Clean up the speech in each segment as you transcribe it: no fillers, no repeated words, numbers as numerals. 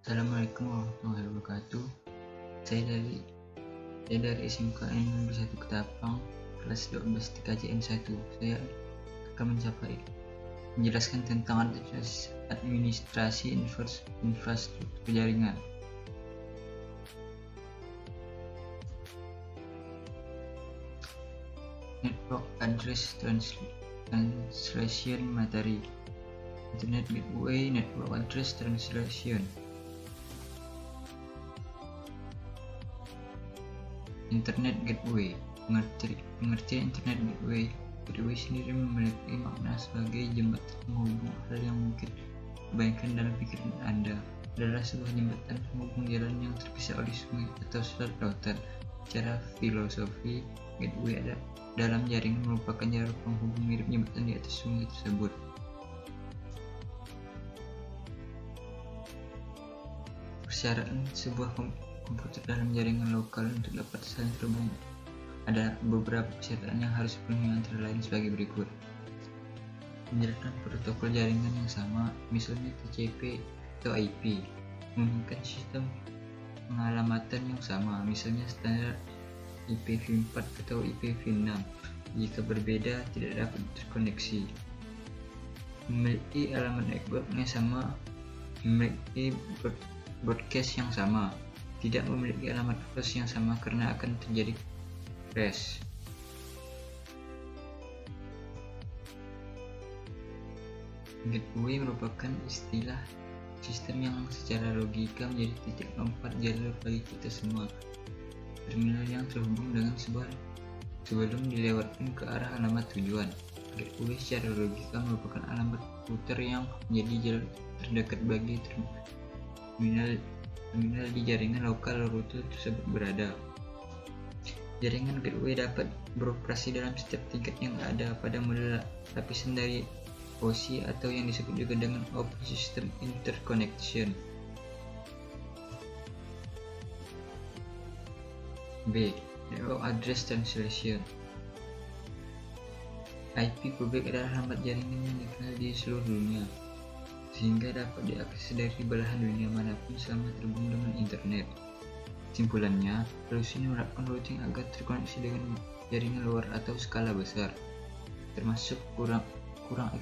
Assalamualaikum warahmatullahi wabarakatuh. Saya dari SMK Negeri 1 Ketapang, kelas 12 TKJN 1. Saya akan menjelaskan tentang administrasi infrastruktur jaringan. Network Address Translation Materi. Internet Gateway Network Address Translation. Internet Gateway. Pengertian Internet Gateway. Gateway sendiri memiliki makna sebagai jembatan penghubung hal yang mungkin kebanyakan dalam pikiran Anda adalah sebuah jembatan penghubung jalan yang terpisah oleh sungai atau selat lautan. Secara filosofi, gateway dalam jaringan merupakan jalur penghubung mirip jembatan di atas sungai tersebut. Persyaratan sebuah komputer dalam jaringan lokal untuk dapat saling terhubung. Ada beberapa persyaratan yang harus dipenuhi, antara lain sebagai berikut. Menjalankan protokol jaringan yang sama, misalnya TCP atau IP. Menggunakan sistem pengalamatan yang sama, misalnya standar IPv4 atau IPv6. Jika berbeda, tidak dapat terkoneksi. Memiliki alamat network yang sama, memiliki broadcast yang sama. Tidak memiliki alamat host yang sama karena akan terjadi crash. Gateway merupakan istilah sistem yang secara logika menjadi titik lompat jalur bagi kita semua. Terminal yang terhubung dengan sebelum dilewatkan ke arah alamat tujuan. Gateway secara logika merupakan alamat router yang menjadi jalur terdekat bagi terminal di jaringan lokal router tersebut berada. Jaringan gateway dapat beroperasi dalam setiap tingkat yang ada pada model lapisan dari OSI atau yang disebut juga dengan Open System Interconnection. B. Network Address Translation. IP publik adalah alamat jaringan yang dikenal di seluruh dunia, sehingga dapat diakses dari belahan dunia manapun selama terhubung dengan internet. Kesimpulannya, solusi ini menerapkan routing agar terkoneksi dengan jaringan luar atau skala besar, termasuk kurang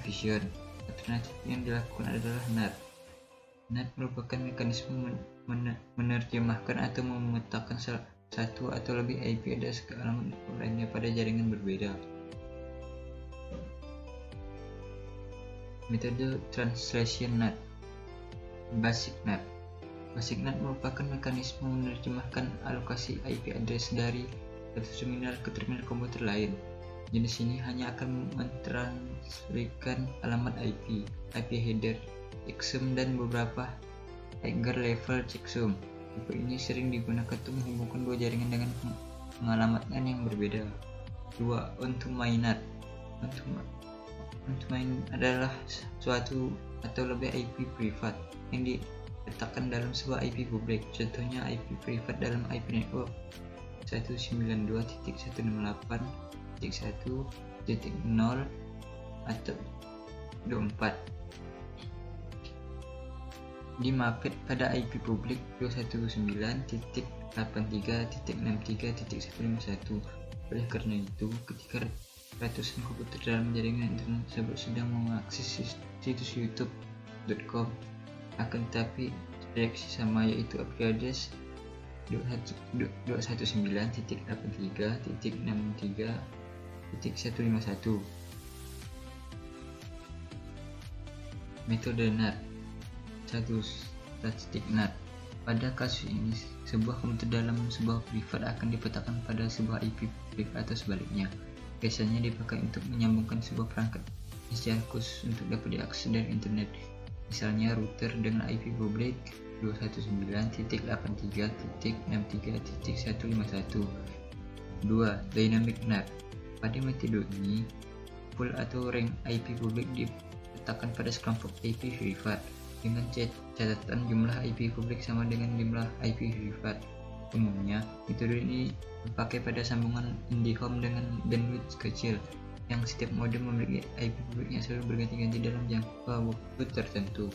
efisien. Alternatif yang dilakukan adalah NAT. NAT merupakan mekanisme menerjemahkan atau memetakan satu atau lebih IP address ke alamat network lainnya pada jaringan berbeda. Metode Translation NAT. Basic NAT. Basic NAT merupakan mekanisme menerjemahkan alokasi IP address dari satu terminal ke terminal komputer lain. Jenis ini hanya akan mentransferkan alamat IP header, checksum, dan beberapa higher level checksum. Tipe ini sering digunakan untuk menghubungkan dua jaringan dengan pengalamatan yang berbeda. 2. On-to-many NAT. On-to-many adalah suatu atau lebih IP privat yang diletakkan dalam sebuah IP publik. Contohnya IP privat dalam IP network 192.168.1.0 atau 24. Dimapped pada IP publik 219.83.63.151. Oleh karena itu, ketika ratusan komputer dalam jaringan internet tersebut sedang mengakses situs youtube.com, akan tetapi direksi sama, yaitu IP address 219.83.63.151. Metode NAT. 1. Static NAT. Pada kasus ini, sebuah komputer dalam sebuah privat akan dipetakan pada sebuah IP publik atau sebaliknya. Biasanya dipakai untuk menyambungkan sebuah perangkat yang secara khusus untuk dapat diakses dari internet. Misalnya router dengan IP publik 219.83.63.151. 2. Dynamic NAT. Pada metode ini, pool atau rank IP publik diletakkan pada sekelompok IP privat dengan catatan jumlah IP publik sama dengan jumlah IP privat. Umumnya, metode ini dipakai pada sambungan IndiHome dengan bandwidth kecil, yang setiap modem memiliki IP publik yang selalu berganti-ganti dalam jangka waktu tertentu.